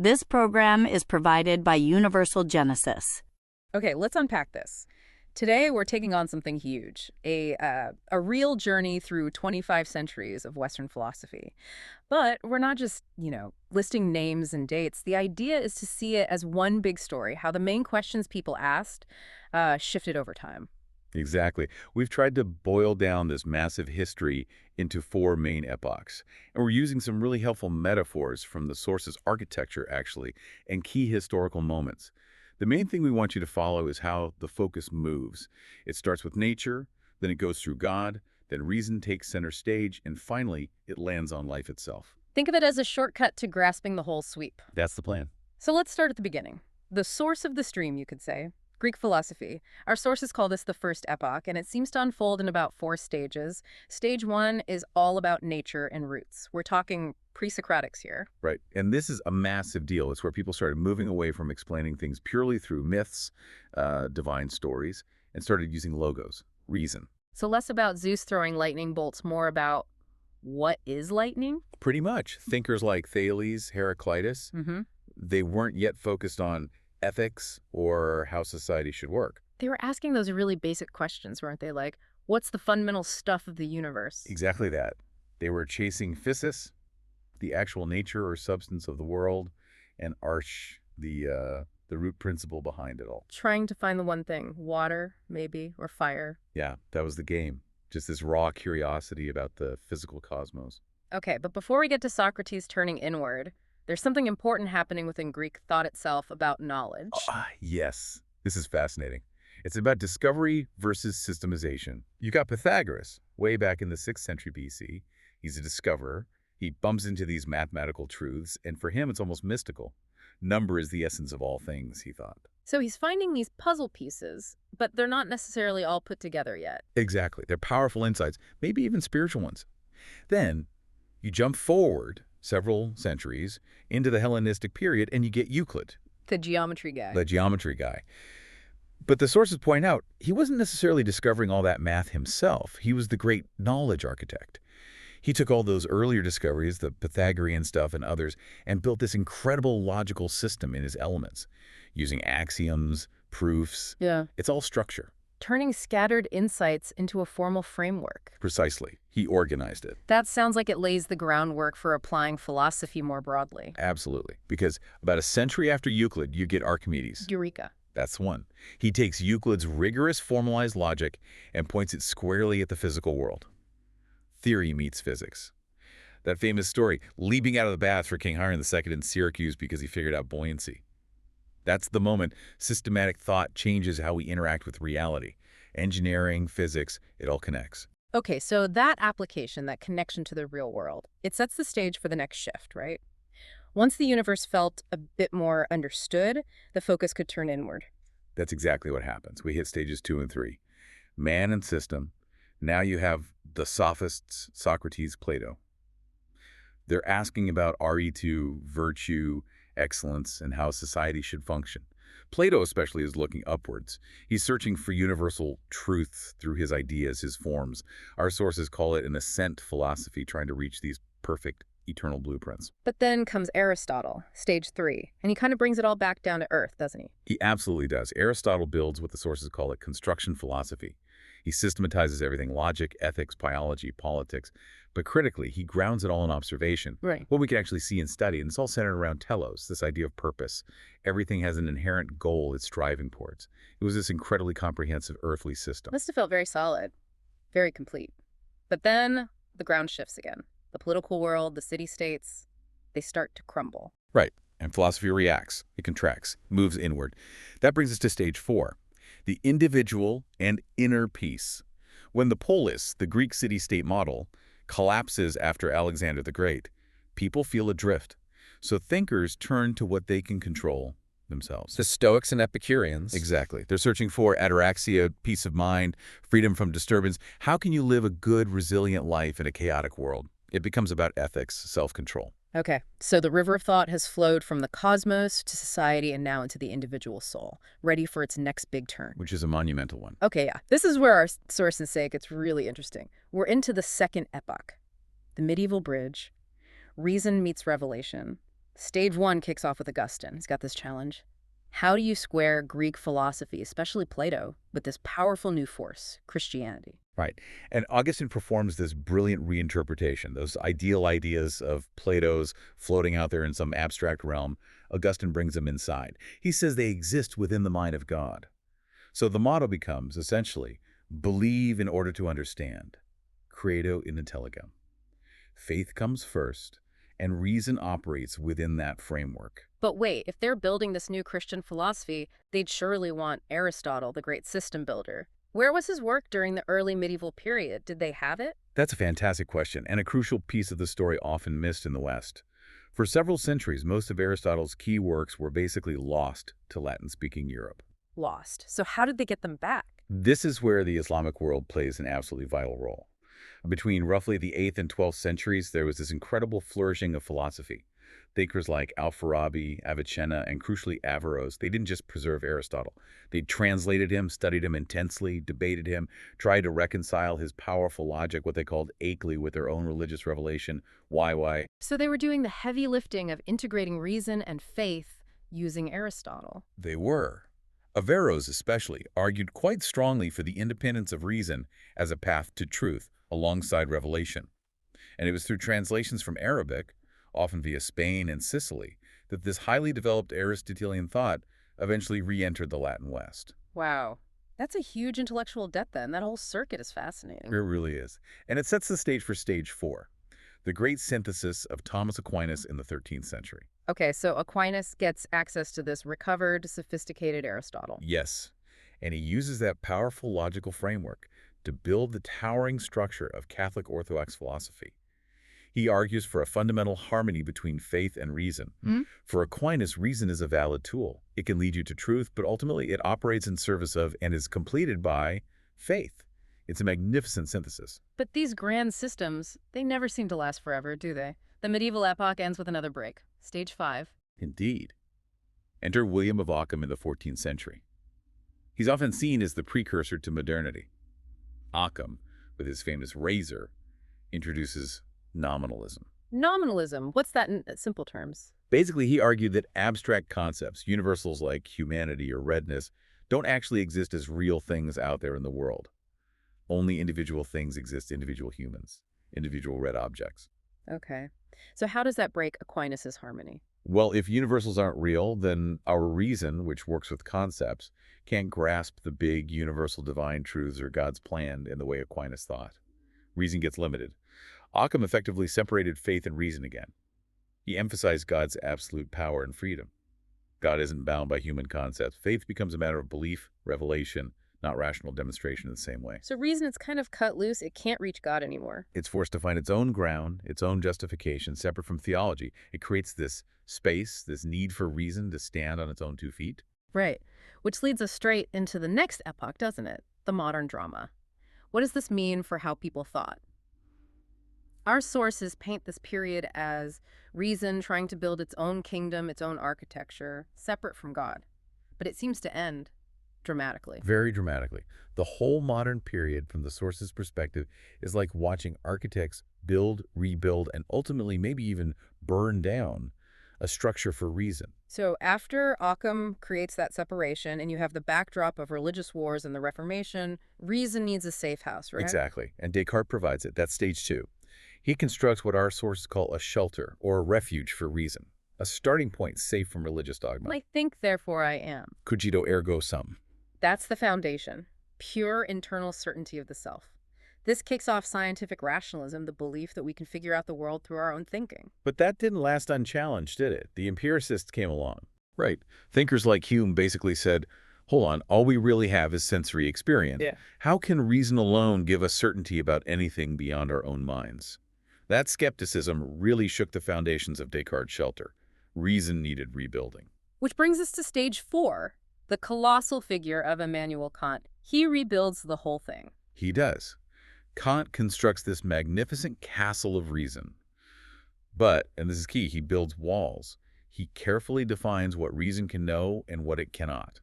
This program is provided by Universal Genesis. Okay, let's unpack this. Today, we're taking on something huge, a real journey through 25 centuries of Western philosophy. But we're not just, listing names and dates. The idea is to see it as one big story, how the main questions people asked shifted over time. Exactly. We've tried to boil down this massive history into 4 main epochs. And we're using some really helpful metaphors from the source's architecture, actually, and key historical moments. The main thing we want you to follow is how the focus moves. It starts with nature, then it goes through God, then reason takes center stage, and finally, it lands on life itself. Think of it as a shortcut to grasping the whole sweep. That's the plan. So let's start at the beginning. The source of the stream, you could say. Greek philosophy. Our sources call this the first epoch, and it seems to unfold in about 4 stages. Stage 1 is all about nature and roots. We're talking pre-Socratics here. Right. And this is a massive deal. It's where people started moving away from explaining things purely through myths, divine stories, and started using logos, reason. So less about Zeus throwing lightning bolts, more about what is lightning? Pretty much. Thinkers like Thales, Heraclitus, they weren't yet focused on ethics or how society should work. They were asking those really basic questions, weren't they? Like, what's the fundamental stuff of the universe? Exactly that. They were chasing Physis, the actual nature or substance of the world, and Arch, the root principle behind it all. Trying to find the one thing, water, maybe, or fire. Yeah, that was the game. Just this raw curiosity about the physical cosmos. Okay, but before we get to Socrates turning inward, there's something important happening within Greek thought itself about knowledge. Yes, this is fascinating. It's about discovery versus systemization. You got Pythagoras, way back in the 6th century BC. He's a discoverer. He bumps into these mathematical truths, and for him, it's almost mystical. Number is the essence of all things, he thought. So he's finding these puzzle pieces, but they're not necessarily all put together yet. Exactly. They're powerful insights, maybe even spiritual ones. Then you jump forward several centuries into the Hellenistic period, and you get Euclid. The geometry guy. The geometry guy. But the sources point out he wasn't necessarily discovering all that math himself. He was the great knowledge architect. He took all those earlier discoveries, the Pythagorean stuff and others, and built this incredible logical system in his elements, using axioms, proofs. Yeah. It's all structure. Turning scattered insights into a formal framework. Precisely. He organized it. That sounds like it lays the groundwork for applying philosophy more broadly. Absolutely. Because about a century after Euclid, you get Archimedes. Eureka. That's one. He takes Euclid's rigorous formalized logic and points it squarely at the physical world. Theory meets physics. That famous story, leaping out of the bath for King Hiram II in Syracuse because he figured out buoyancy. That's the moment systematic thought changes how we interact with reality. Engineering, physics, it all connects. Okay, so that application, that connection to the real world, it sets the stage for the next shift, right? Once the universe felt a bit more understood, the focus could turn inward. That's exactly what happens. We hit stages 2 and 3. Man and system. Now you have the sophists, Socrates, Plato. They're asking about RE2, virtue, excellence, and how society should function. Plato especially is looking upwards. He's searching for universal truth through his ideas, his forms. Our sources call it an ascent philosophy, trying to reach these perfect, eternal blueprints. But then comes Aristotle, stage 3, and he kind of brings it all back down to earth, doesn't he? He absolutely does. Aristotle builds what the sources call it construction philosophy. He systematizes everything, logic, ethics, biology, politics. But critically, he grounds it all in observation. Right. What we can actually see and study, and it's all centered around telos, this idea of purpose. Everything has an inherent goal it's striving towards. It was this incredibly comprehensive earthly system. Must have felt very solid, very complete. But then the ground shifts again. The political world, the city-states, they start to crumble. Right. And philosophy reacts. It contracts, moves inward. That brings us to stage 4. The individual and inner peace. When the polis, the Greek city-state model, collapses after Alexander the Great, people feel adrift. So thinkers turn to what they can control themselves. The Stoics and Epicureans. Exactly. They're searching for ataraxia, peace of mind, freedom from disturbance. How can you live a good, resilient life in a chaotic world? It becomes about ethics, self-control. Okay, so the river of thought has flowed from the cosmos to society and now into the individual soul, ready for its next big turn. Which is a monumental one. Okay, yeah. This is where our sources say it gets really interesting. We're into the second epoch, the medieval bridge. Reason meets revelation. Stage 1 kicks off with Augustine. He's got this challenge. How do you square Greek philosophy, especially Plato, with this powerful new force, Christianity? Right. And Augustine performs this brilliant reinterpretation. Those ideal ideas of Plato's floating out there in some abstract realm, Augustine brings them inside. He says they exist within the mind of God. So the motto becomes, essentially, believe in order to understand. Credo in intelligam. Faith comes first, and reason operates within that framework. But wait, if they're building this new Christian philosophy, they'd surely want Aristotle, the great system builder. Where was his work during the early medieval period? Did they have it? That's a fantastic question, and a crucial piece of the story often missed in the West. For several centuries, most of Aristotle's key works were basically lost to Latin-speaking Europe. Lost. So how did they get them back? This is where the Islamic world plays an absolutely vital role. Between roughly the 8th and 12th centuries, there was this incredible flourishing of philosophy. Thinkers like Al-Farabi, Avicenna, and crucially Averroes, they didn't just preserve Aristotle. They translated him, studied him intensely, debated him, tried to reconcile his powerful logic, what they called akeley, with their own religious revelation. Why? So they were doing the heavy lifting of integrating reason and faith using Aristotle. They were. Averroes especially argued quite strongly for the independence of reason as a path to truth alongside revelation. And it was through translations from Arabic, often via Spain and Sicily, that this highly developed Aristotelian thought eventually re-entered the Latin West. Wow. That's a huge intellectual debt then. That whole circuit is fascinating. It really is. And it sets the stage for stage 4, the great synthesis of Thomas Aquinas in the 13th century. Okay, so Aquinas gets access to this recovered, sophisticated Aristotle. Yes, and he uses that powerful logical framework to build the towering structure of Catholic Orthodox philosophy. He argues for a fundamental harmony between faith and reason. For Aquinas, reason is a valid tool. It can lead you to truth, but ultimately it operates in service of and is completed by faith. It's a magnificent synthesis. But these grand systems, they never seem to last forever, do they? The medieval epoch ends with another break. Stage 5. Indeed. Enter William of Ockham in the 14th century. He's often seen as the precursor to modernity. Ockham, with his famous razor, introduces nominalism. Nominalism, what's that in simple terms? Basically, he argued that abstract concepts, universals like humanity or redness, don't actually exist as real things out there in the world. Only individual things exist, individual humans, individual red objects. Okay. So how does that break Aquinas' harmony? Well, if universals aren't real, then our reason, which works with concepts, can't grasp the big universal divine truths or God's plan in the way Aquinas thought. Reason gets limited. Ockham effectively separated faith and reason again. He emphasized God's absolute power and freedom. God isn't bound by human concepts. Faith becomes a matter of belief, revelation, not rational demonstration in the same way. So reason is kind of cut loose. It can't reach God anymore. It's forced to find its own ground, its own justification, separate from theology. It creates this space, this need for reason to stand on its own 2 feet. Right. Which leads us straight into the next epoch, doesn't it? The modern drama. What does this mean for how people thought? Our sources paint this period as reason trying to build its own kingdom, its own architecture, separate from God. But it seems to end dramatically. Very dramatically. The whole modern period, from the source's perspective, is like watching architects build, rebuild, and ultimately maybe even burn down a structure for reason. So after Occam creates that separation and you have the backdrop of religious wars and the Reformation, reason needs a safe house, right? Exactly. And Descartes provides it. That's stage 2. He constructs what our sources call a shelter or a refuge for reason, a starting point safe from religious dogma. I think, therefore I am. Cogito ergo sum. That's the foundation. Pure internal certainty of the self. This kicks off scientific rationalism, the belief that we can figure out the world through our own thinking. But that didn't last unchallenged, did it? The empiricists came along. Right. Thinkers like Hume basically said, hold on, all we really have is sensory experience. Yeah. How can reason alone give us certainty about anything beyond our own minds? That skepticism really shook the foundations of Descartes' shelter. Reason needed rebuilding. Which brings us to stage 4, the colossal figure of Immanuel Kant. He rebuilds the whole thing. He does. Kant constructs this magnificent castle of reason. But, and this is key, he builds walls. He carefully defines what reason can know and what it cannot.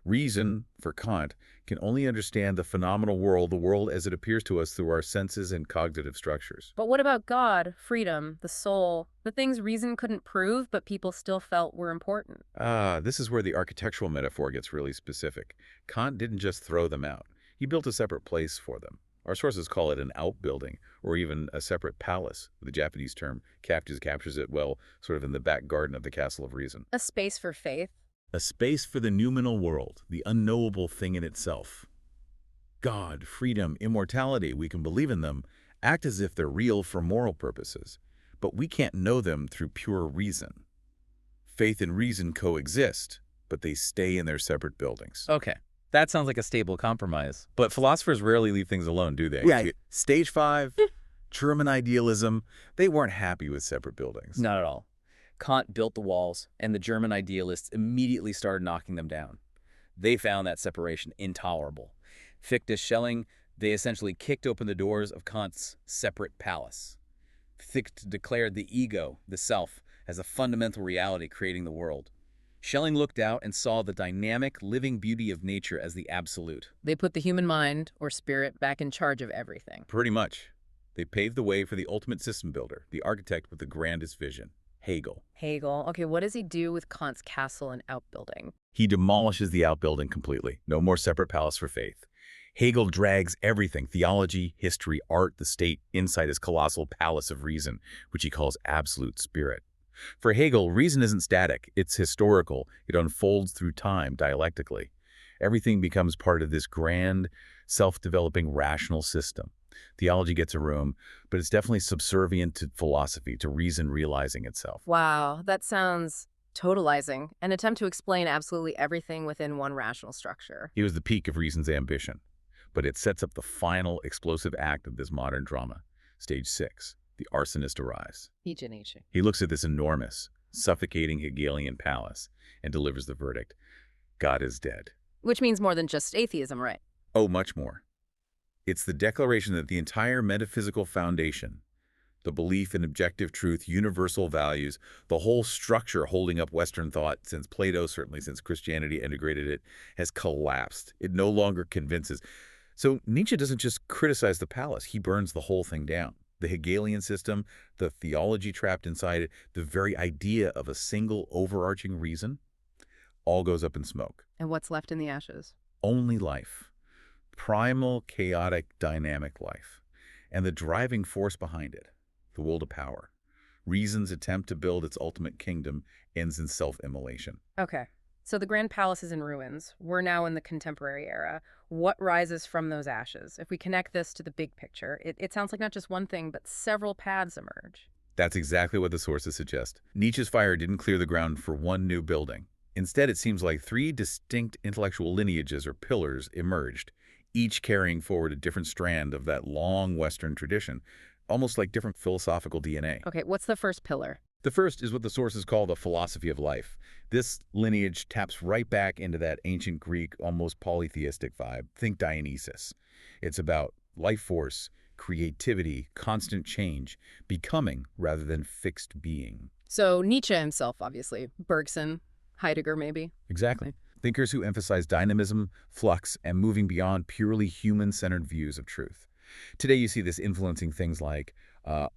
Reason, for Kant, can only understand the phenomenal world, the world as it appears to us through our senses and cognitive structures. But what about God, freedom, the soul, the things reason couldn't prove but people still felt were important? This is where the architectural metaphor gets really specific. Kant didn't just throw them out. He built a separate place for them. Our sources call it an outbuilding, or even a separate palace. The Japanese term captures it well, sort of in the back garden of the castle of reason. A space for faith? A space for the noumenal world, the unknowable thing in itself. God, freedom, immortality, we can believe in them, act as if they're real for moral purposes, but we can't know them through pure reason. Faith and reason coexist, but they stay in their separate buildings. Okay, that sounds like a stable compromise. But philosophers rarely leave things alone, do they? Right. Stage 5, German idealism, they weren't happy with separate buildings. Not at all. Kant built the walls, and the German idealists immediately started knocking them down. They found that separation intolerable. Fichte, Schelling, they essentially kicked open the doors of Kant's separate palace. Fichte declared the ego, the self, as a fundamental reality creating the world. Schelling looked out and saw the dynamic, living beauty of nature as the absolute. They put the human mind, or spirit, back in charge of everything. Pretty much. They paved the way for the ultimate system builder, the architect with the grandest vision. Hegel. Hegel. Okay, what does he do with Kant's castle and outbuilding? He demolishes the outbuilding completely. No more separate palace for faith. Hegel drags everything, theology, history, art, the state, inside his colossal palace of reason, which he calls absolute spirit. For Hegel, reason isn't static, it's historical. It unfolds through time, dialectically. Everything becomes part of this grand, self-developing rational system. Theology gets a room, but it's definitely subservient to philosophy, to reason realizing itself. Wow, that sounds totalizing. An attempt to explain absolutely everything within one rational structure. He was the peak of reason's ambition, but it sets up the final explosive act of this modern drama. Stage 6, the arsonist arrives. Nietzsche. He looks at this enormous, suffocating Hegelian palace and delivers the verdict. God is dead. Which means more than just atheism, right? Oh, much more. It's the declaration that the entire metaphysical foundation, the belief in objective truth, universal values, the whole structure holding up Western thought since Plato, certainly since Christianity integrated it, has collapsed. It no longer convinces. So Nietzsche doesn't just criticize the palace, he burns the whole thing down. The Hegelian system, the theology trapped inside it, the very idea of a single overarching reason, all goes up in smoke. And what's left in the ashes? Only life. Primal, chaotic, dynamic life. And the driving force behind it, the will to power. Reason's attempt to build its ultimate kingdom ends in self-immolation. Okay, so the Grand Palace is in ruins. We're now in the contemporary era. What rises from those ashes? If we connect this to the big picture, it sounds like not just one thing, but several paths emerge. That's exactly what the sources suggest. Nietzsche's fire didn't clear the ground for one new building. Instead, it seems like 3 distinct intellectual lineages or pillars emerged, each carrying forward a different strand of that long Western tradition, almost like different philosophical DNA. Okay, what's the first pillar? The first is what the sources call the philosophy of life. This lineage taps right back into that ancient Greek, almost polytheistic vibe. Think Dionysus. It's about life force, creativity, constant change, becoming rather than fixed being. So Nietzsche himself, obviously. Bergson, Heidegger, maybe? Exactly. Thinkers who emphasize dynamism, flux, and moving beyond purely human-centered views of truth. Today you see this influencing things like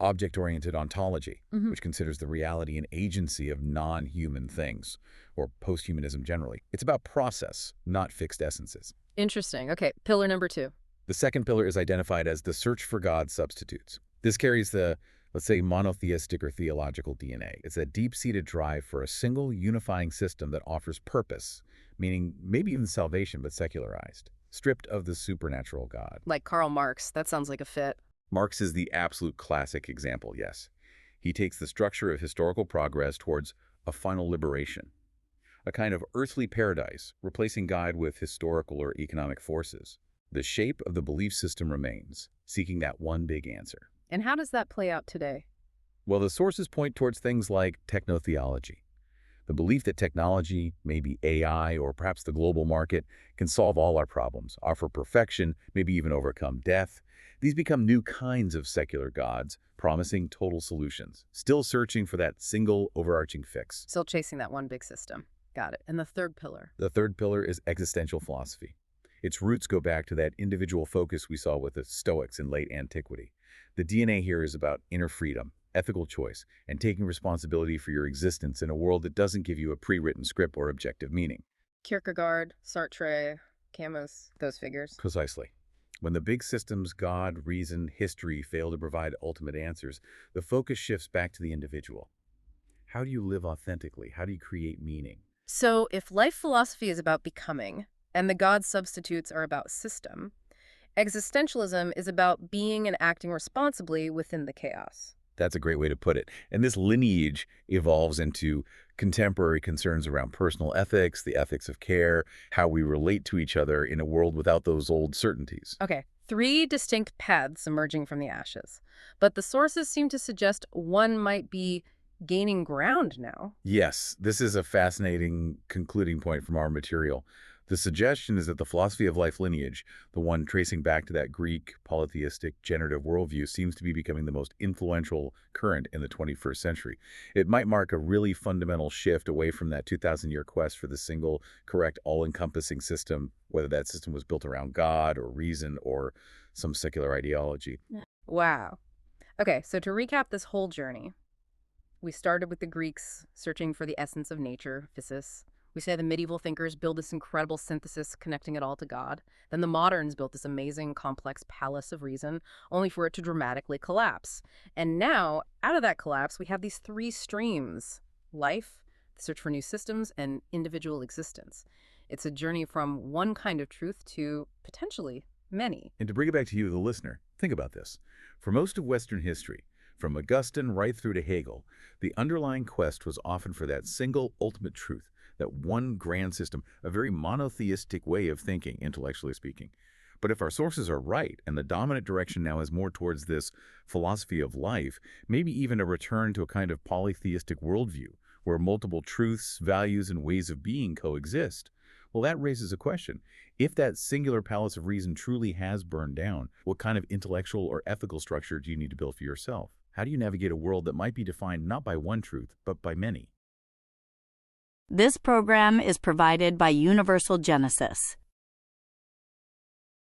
object-oriented ontology, which considers the reality and agency of non-human things, or posthumanism generally. It's about process, not fixed essences. Interesting. Okay, pillar number 2. The second pillar is identified as the search for God substitutes. This carries the, let's say, monotheistic or theological DNA. It's a deep-seated drive for a single unifying system that offers purpose, meaning maybe even salvation, but secularized, stripped of the supernatural God. Like Karl Marx, that sounds like a fit. Marx is the absolute classic example, yes. He takes the structure of historical progress towards a final liberation, a kind of earthly paradise, replacing God with historical or economic forces. The shape of the belief system remains, seeking that one big answer. And how does that play out today? Well, the sources point towards things like technotheology. The belief that technology, maybe AI or perhaps the global market, can solve all our problems, offer perfection, maybe even overcome death. These become new kinds of secular gods, promising total solutions, still searching for that single overarching fix. Still chasing that one big system. Got it. And the third pillar? The third pillar is existential philosophy. Its roots go back to that individual focus we saw with the Stoics in late antiquity. The DNA here is about inner freedom, ethical choice, and taking responsibility for your existence in a world that doesn't give you a pre-written script or objective meaning. Kierkegaard, Sartre, Camus, those figures. Precisely. When the big systems, God, reason, history, fail to provide ultimate answers, the focus shifts back to the individual. How do you live authentically? How do you create meaning? So if life philosophy is about becoming, and the God substitutes are about system, existentialism is about being and acting responsibly within the chaos. That's a great way to put it. And this lineage evolves into contemporary concerns around personal ethics, the ethics of care, how we relate to each other in a world without those old certainties. Okay, 3 distinct paths emerging from the ashes. But the sources seem to suggest one might be gaining ground now. Yes, this is a fascinating concluding point from our material. The suggestion is that the philosophy of life lineage, the one tracing back to that Greek polytheistic generative worldview, seems to be becoming the most influential current in the 21st century. It might mark a really fundamental shift away from that 2,000-year quest for the single, correct, all-encompassing system, whether that system was built around God or reason or some secular ideology. Wow. Okay, so to recap this whole journey, we started with the Greeks searching for the essence of nature, Physis. We say the medieval thinkers build this incredible synthesis connecting it all to God. Then the moderns built this amazing, complex palace of reason, only for it to dramatically collapse. And now, out of that collapse, we have these 3 streams: life, the search for new systems, and individual existence. It's a journey from one kind of truth to, potentially, many. And to bring it back to you, the listener, think about this. For most of Western history, from Augustine right through to Hegel, the underlying quest was often for that single ultimate truth, that one grand system, a very monotheistic way of thinking, intellectually speaking. But if our sources are right, and the dominant direction now is more towards this philosophy of life, maybe even a return to a kind of polytheistic worldview, where multiple truths, values, and ways of being coexist, well, that raises a question. If that singular palace of reason truly has burned down, what kind of intellectual or ethical structure do you need to build for yourself? How do you navigate a world that might be defined not by one truth, but by many? This program is provided by Universal Genesis.